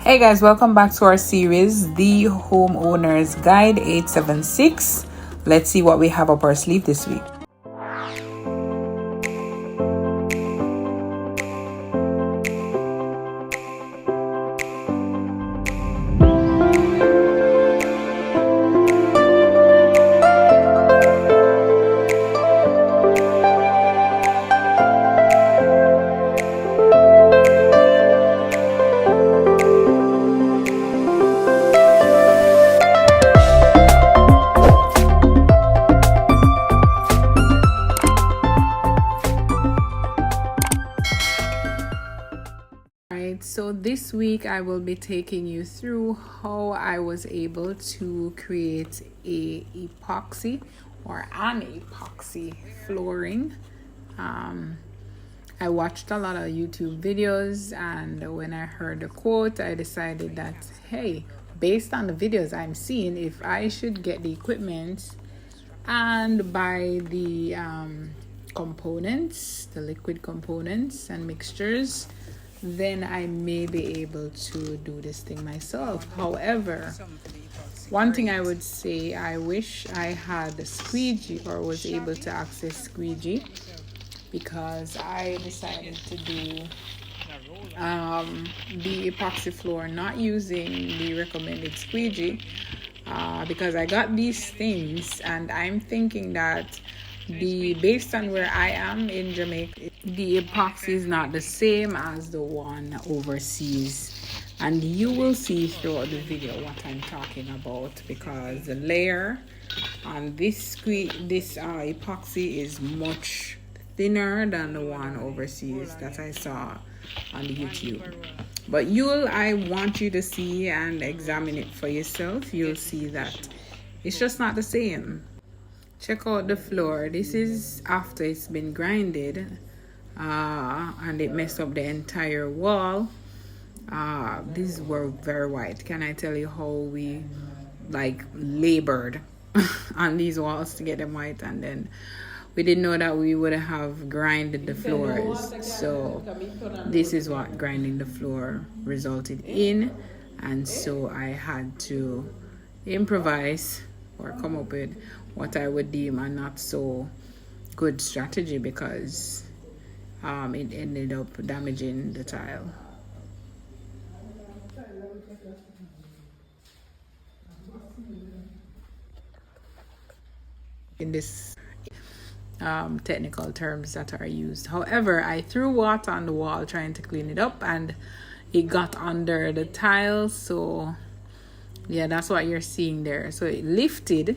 Hey guys, welcome back to our series, The Homeowner's Guide 876. Let's see what we have up our sleeve this week. So this week I will be taking you through how I was able to create an epoxy flooring. I watched a lot of YouTube videos, and when I heard the quote, I decided that, hey, based on the videos I'm seeing, if I should get the equipment and buy the components, the liquid components and mixtures, then I may be able to do this thing myself. However, one thing I would say, I wish I had a squeegee or was able to access squeegee, because I decided to do the epoxy floor not using the recommended squeegee, because I got these things and I'm thinking that based on where I am in Jamaica, the epoxy is not the same as the one overseas, and you will see throughout the video what I'm talking about, because the layer on this epoxy is much thinner than the one overseas that I saw on YouTube. But I want you to see and examine it for yourself. You'll see that it's just not the same. Check out the floor. This is after it's been grinded, and it messed up the entire wall. These were very white. Can I tell you how we labored on these walls to get them white, and then we didn't know that we would have grinded the floors. So this is what grinding the floor resulted in, and so I had to improvise or come up with what I would deem a not so good strategy, because it ended up damaging the tile. In this technical terms that are used. However, I threw water on the wall trying to clean it up, and it got under the tiles. So yeah, that's what you're seeing there. So it lifted,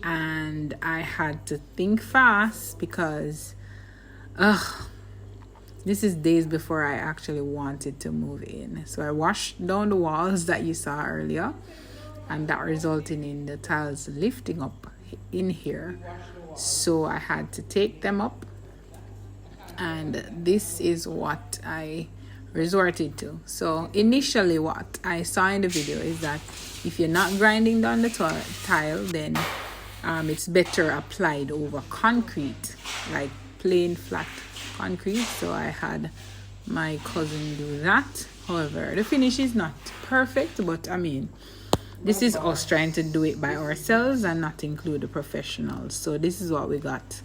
and I had to think fast because this is days before I actually wanted to move in. So I washed down the walls that you saw earlier, and that resulted in the tiles lifting up in here. So I had to take them up, and this is what I resorted to. So initially what I saw in the video is that if you're not grinding down the tile, then it's better applied over concrete, like plain flat concrete. So I had my cousin do that. However, the finish is not perfect, but I mean, this is us trying to do it by ourselves and not include the professionals. So this is what we got.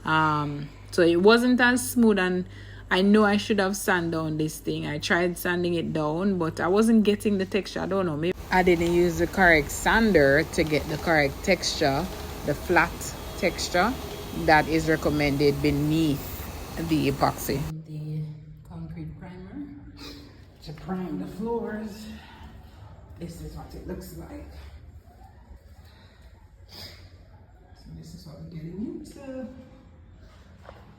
So it wasn't as smooth, and I know I should have sanded down this thing. I tried sanding it down, but I wasn't getting the texture. I don't know, maybe I didn't use the correct sander to get the correct texture, the flat texture that is recommended beneath the epoxy. The concrete primer to prime the floors. This is what it looks like. So this is what we're getting into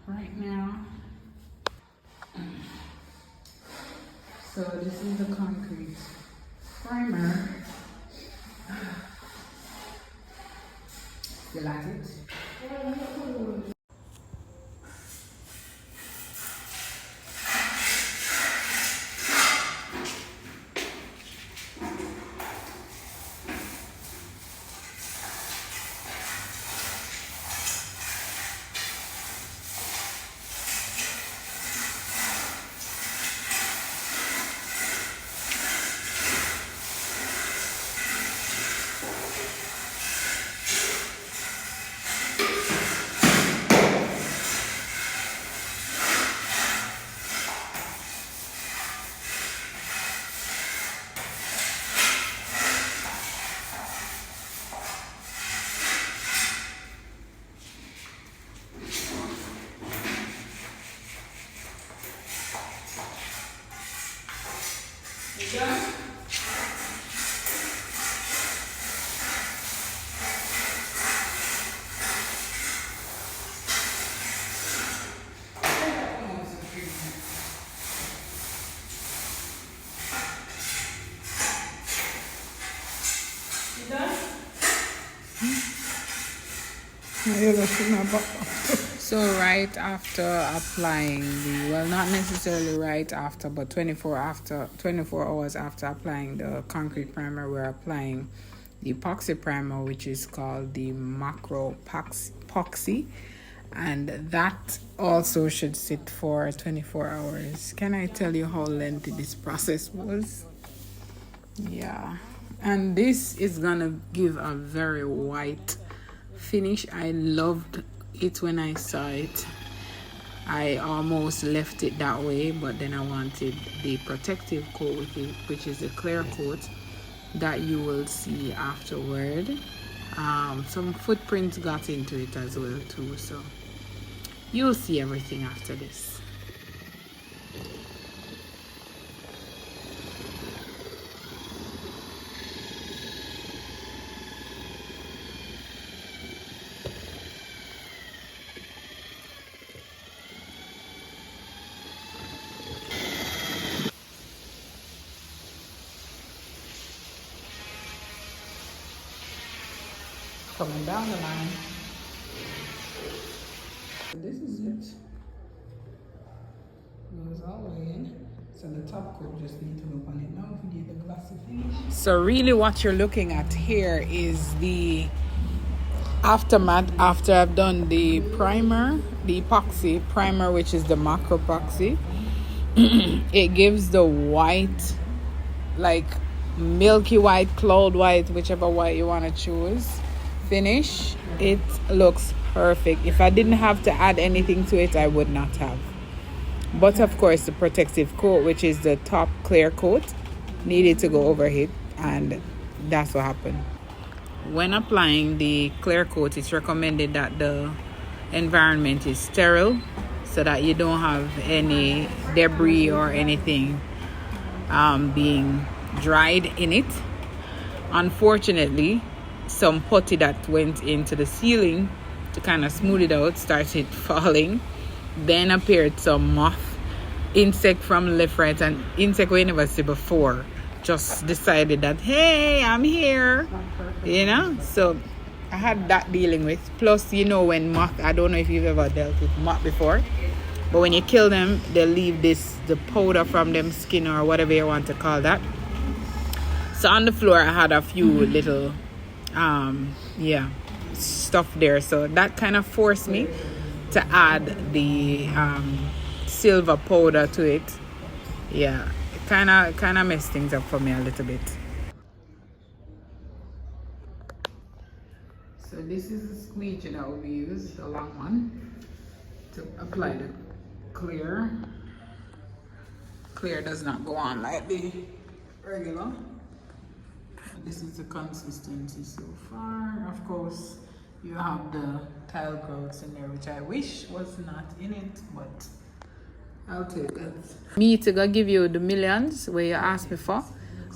right now. So this is the concrete primer. You like it? So right after applying the, well, not necessarily right after, but 24 hours after applying the concrete primer, we're applying the epoxy primer, which is called the macro epoxy, and that also should sit for 24 hours. Can I tell you how lengthy this process was? Yeah, and this is gonna give a very white finish. I loved it when I saw it. I almost left it that way, but then I wanted the protective coat with it, which is the clear coat that you will see afterward. Some footprints got into it as well too, so you'll see everything after this. Coming down the line. This is it. Goes all the way in. So the top coat just need to look on it now if you get the glossy finish. So really what you're looking at here is the aftermath after I've done the primer, the epoxy primer, which is the macro epoxy. It gives the white, like milky white, cloud white, whichever white you want to choose, finish. It looks perfect. If I didn't have to add anything to it, I would not have. But of course the protective coat, which is the top clear coat, needed to go over it, and that's what happened. When applying the clear coat, it's recommended that the environment is sterile so that you don't have any debris or anything being dried in it. Unfortunately, some putty that went into the ceiling to kind of smooth it out started falling. Then appeared some moth, insect from left, right, and insect we never see before just decided that, hey, I'm here, you know. So I had that dealing with. Plus, you know, when moth, I don't know if you've ever dealt with moth before, but when you kill them, they leave the powder from them skin or whatever you want to call that. So on the floor I had a few little stuff there, so that kind of forced me to add the silver powder to it. Yeah, it kind of messed things up for me a little bit. So this is the squeegee that we use, the long one, to apply the clear. Clear does not go on like the regular. This is the consistency so far. Of course, you have the tile growths in there, which I wish was not in it, but I'll take it. Me to go give you the millions where you asked me for,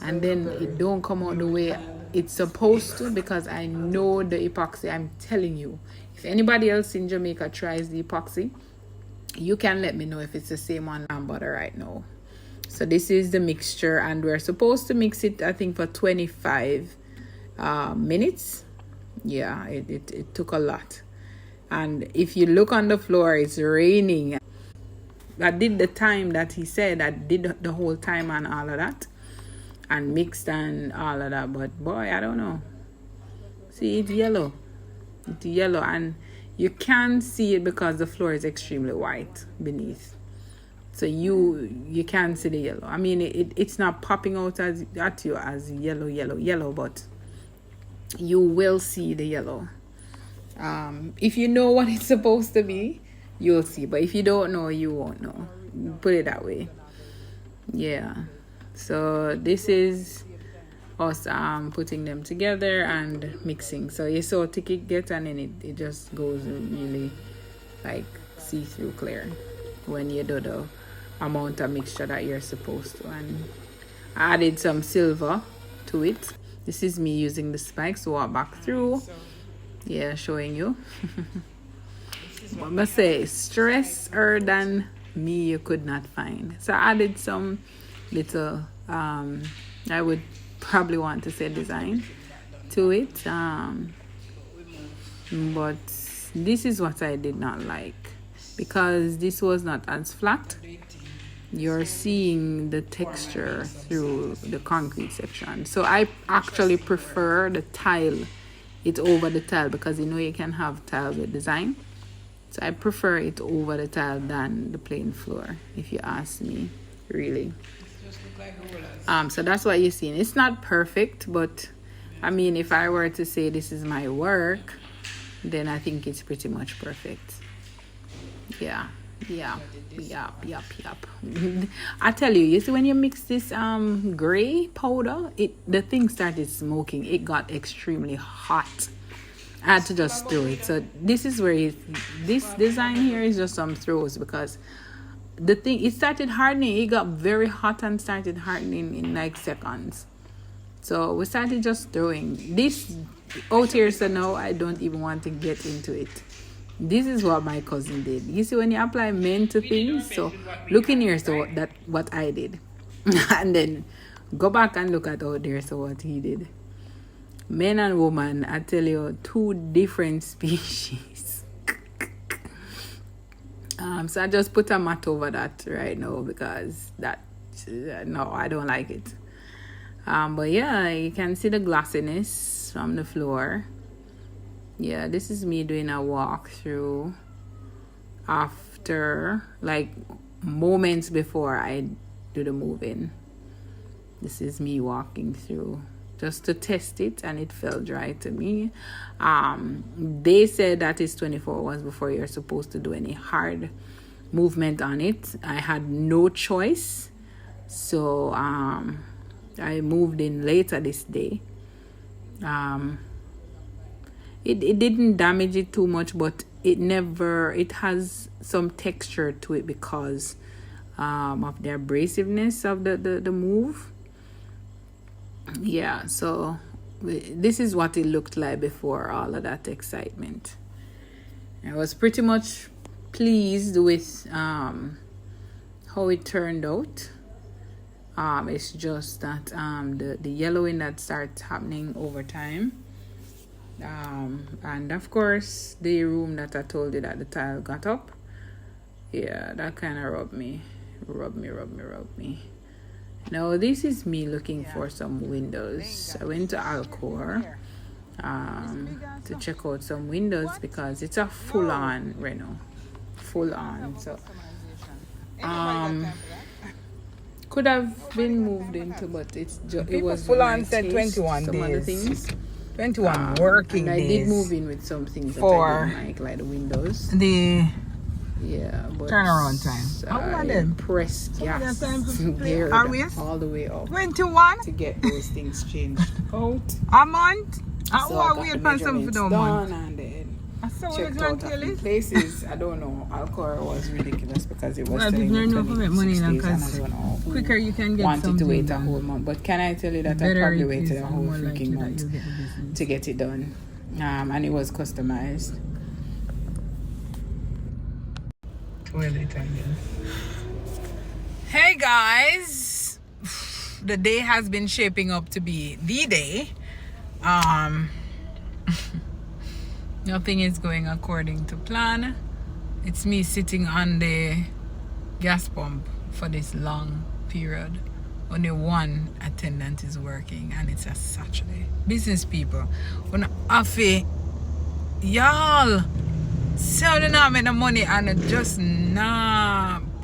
and then it don't come out the way it's supposed to, because I know the epoxy. I'm telling you, if anybody else in Jamaica tries the epoxy, you can let me know if it's the same one I'm butter right now. So this is the mixture, and we're supposed to mix it, I think, for 25 minutes. Yeah, it took a lot. And if you look on the floor, it's raining. I did the time that he said. I did the whole time and all of that, and mixed and all of that. But boy, I don't know. See, it's yellow. It's yellow, and you can see it because the floor is extremely white beneath. So you can see the yellow. I mean, it's not popping out at you as yellow, but you will see the yellow. If you know what it's supposed to be, you'll see. But if you don't know, you won't know. Put it that way. Yeah. So this is us putting them together and mixing. So you saw how thick it gets, and then it just goes really like see-through clear when you do the amount of mixture that you're supposed to. I added some silver to it. This is me using the spikes to walk back through. Yeah, showing you. I'm gonna say stress-er than me you could not find. So I added some little I would probably want to say design to it. But this is what I did not like, because this was not as flat. You're seeing the texture through the concrete section. So I actually prefer the tile, it over the tile, because you know you can have tile with design. So I prefer it over the tile than the plain floor, if you ask me, really. So that's what you're seeing. It's not perfect, but I mean, if I were to say this is my work, then I think it's pretty much perfect. Yeah. I tell you, you see, when you mix this gray powder, the thing started smoking. It got extremely hot. I had to just throw it. So this is where this design here is just some throws, because the thing, it started hardening. It got very hot and started hardening in like seconds. So we started just throwing this out here. So now I don't even want to get into it. This is what my cousin did. You see, when you apply men to things, so look in here, so that what I did. And then go back and look at out there, so what he did. Men and women, I tell you, two different species. So I just put a mat over that right now, because that, no, I don't like it. But yeah, you can see the glossiness from the floor. Yeah, this is me doing a walkthrough after, like, moments before I do the moving. This is me walking through just to test it, and it felt dry to me. They said that it's 24 hours before you're supposed to do any hard movement on it. I had no choice, so I moved in later this day. It didn't damage it too much, but it has some texture to it because of the abrasiveness of the move. Yeah, so this is what it looked like before all of that excitement. I was pretty much pleased with how it turned out. It's just that the yellowing that starts happening over time. And of course the room that I told you that the tile got up, yeah, that kind of rubbed me. Now this is me looking for some windows. I went to Alcor to check out some windows, because it's a full-on reno, full-on. So could have been moved into, but it was full-on. Said 21 some days. other things. 21 working and I days. did move in with some things for that I didn't like the windows. The but turnaround time. How I about them? pressed gas all the way up 21 to get those things changed out. a month. So I got wait the for some for measurements the done, month. and then I saw checked out a few places. I don't know. Alcor was ridiculous, because it was Well, telling me there's no 26 money now, days, and I because don't know who quicker you can get wanted something to wait a done. whole month. But can I tell you that I Better probably it waited is, a whole more likely freaking that month you'll get the business. to get it done. And it was customized. Hey guys, the day has been shaping up to be the day. Nothing is going according to plan. It's me sitting on the gas pump for this long period. Only one attendant is working, and it's a Saturday. Business people, when y'all so they not make the money and just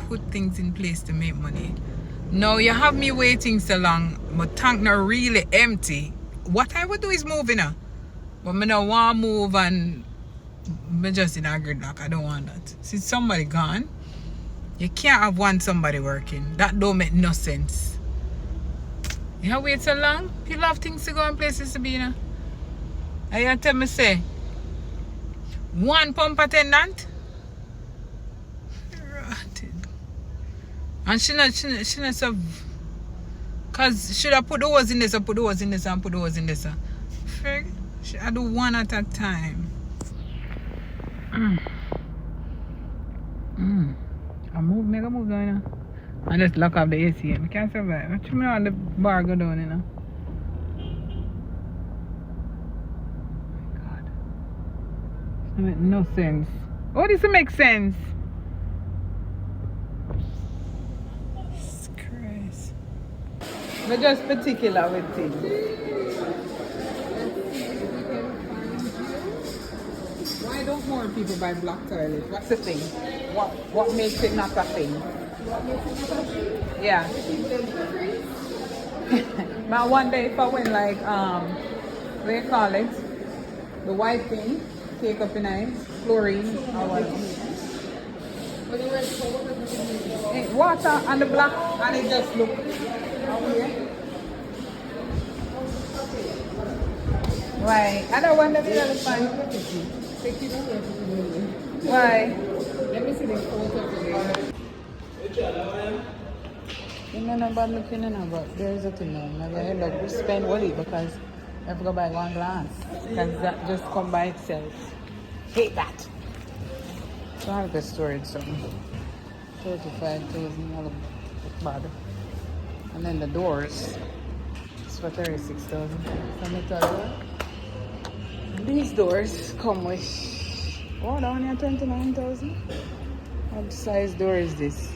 put things in place to make money. No, you have me waiting so long. My tank not really empty. What I would do is move, but me don't want to move, and me just in a gridlock. I don't want that. See, somebody gone. You can't have somebody working. That don't make no sense. You have wait so long? People have things to go and places to be, And you tell me, say, one pump attendant? And she not so Cause should I put the hose in this or put the hose in this and put the hose in this? Frig, should I do one at a time? I make a move down, you know. And just lock up the AC. I can't survive. Watch me on the bar go down, you know. Oh my God. It make no sense. Oh, this makes sense. Christ. We're just particular with things. Why don't more people buy black toilets? What's the thing? What makes it not a thing? Yeah. But one day if I win like what do you call it? The white thing, take up in it, chlorine or what? Water and the black and it just look weird. Why? I don't want them to fun. Why? Let me see the photo. You know about looking in but there's a thing now. I'm gonna end up spend money because I have to go buy one glass. Because that just come by itself. Hate that. So I have to store it something. 35,000 all bad. And then the doors. It's for 36,000. So me tell you. These doors come with down here 29,000. What size door is this?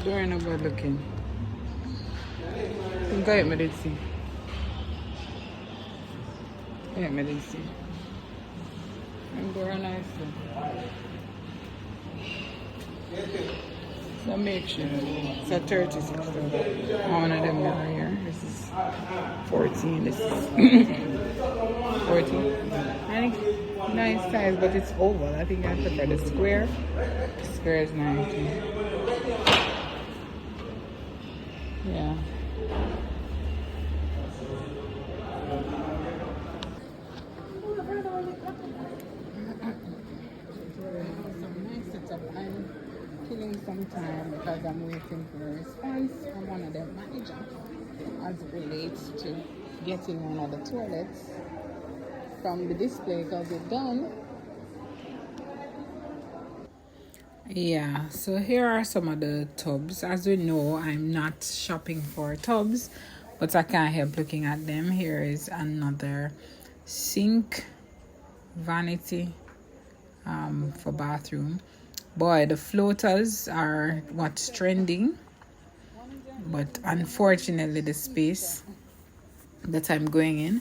Door ain't no bad looking. I think I did see. I did see. And door nice. So make sure it's a 36. One of them are here. This is 14. This is 14. I think nice size, but it's oval. I think I prefer the square. The square is nice. Yeah. Killing some time because I'm waiting for a response from one of their managers as it relates to getting one of the toilets from the display because it's done. Yeah, so here are some of the tubs. As you know, I'm not shopping for tubs, but I can't help looking at them. Here is another sink vanity for bathroom. Boy, the floaters are what's trending, but unfortunately the space that I'm going in,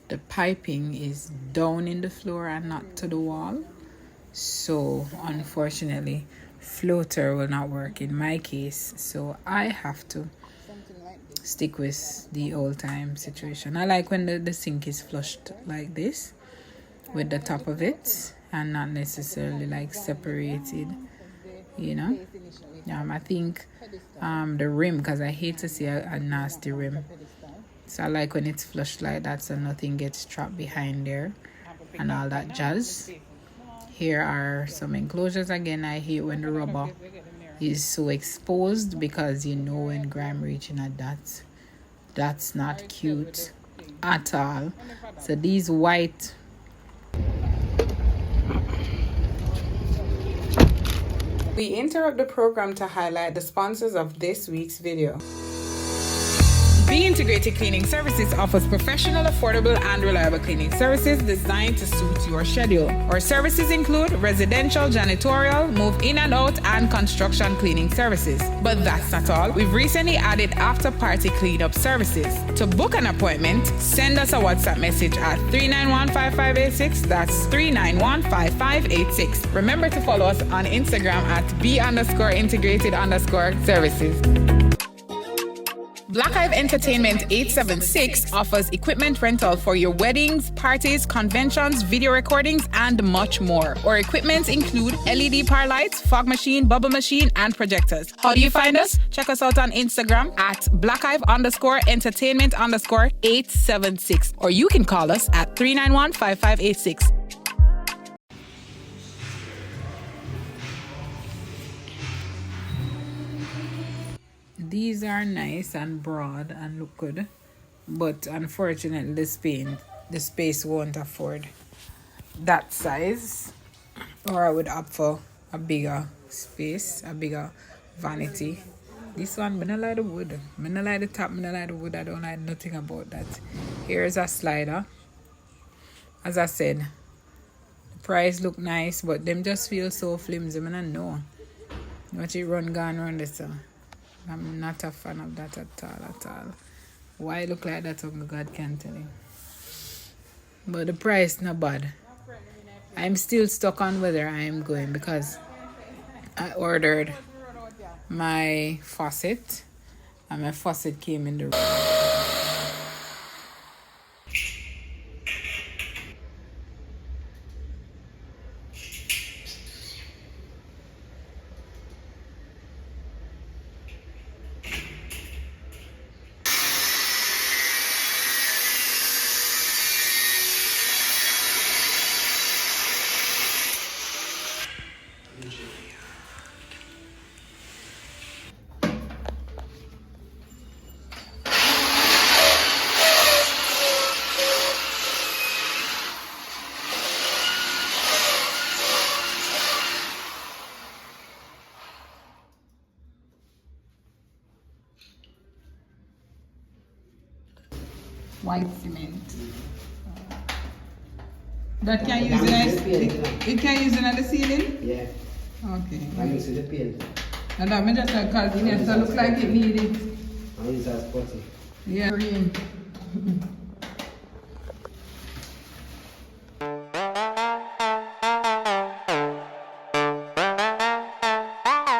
the piping is down in the floor and not to the wall. So unfortunately floater will not work in my case, so I have to stick with the old time situation. I like when the sink is flushed like this with the top of it and not necessarily like separated, you know. I think the rim, because I hate to see a nasty rim, so I like when it's flushed like that so nothing gets trapped behind there and all that jazz. Here are some enclosures. Again, I hate when the rubber is so exposed because you know when grime reaching at that, that's not cute at all. So these white We interrupt the program to highlight the sponsors of this week's video. Be Integrated Cleaning Services offers professional, affordable, and reliable cleaning services designed to suit your schedule. Our services include residential, janitorial, move in and out, and construction cleaning services. But that's not all. We've recently added after-party cleanup services. To book an appointment, send us a WhatsApp message at 391-5586. That's 391-5586. Remember to follow us on Instagram at B_integrated_services. Black Hive Entertainment 876 offers equipment rental for your weddings, parties, conventions, video recordings, and much more. Our equipment include LED power lights, fog machine, bubble machine, and projectors. How do you find us? Check us out on Instagram at blackhive_entertainment_876, or you can call us at 391-5586. these are nice and broad and look good, but unfortunately the space won't afford that size, or I would opt for a bigger space, a bigger vanity. This one, I don't like the wood. I don't like the top, I don't like the wood. I don't like nothing about that. Here's a slider. As I said, the price look nice, but them just feel so flimsy. I don't know. Watch it run this. I'm not a fan of that at all. Why it look like that? Oh my God, can't tell you. But the price not bad. I'm still stuck on whether I am going, because I ordered my faucet and my faucet came in the room. White cement. That can use it can use it on the ceiling? Yeah. Okay. I use the paint. And that me just like cause it looks like it needed. I use as putty. Yeah. Green.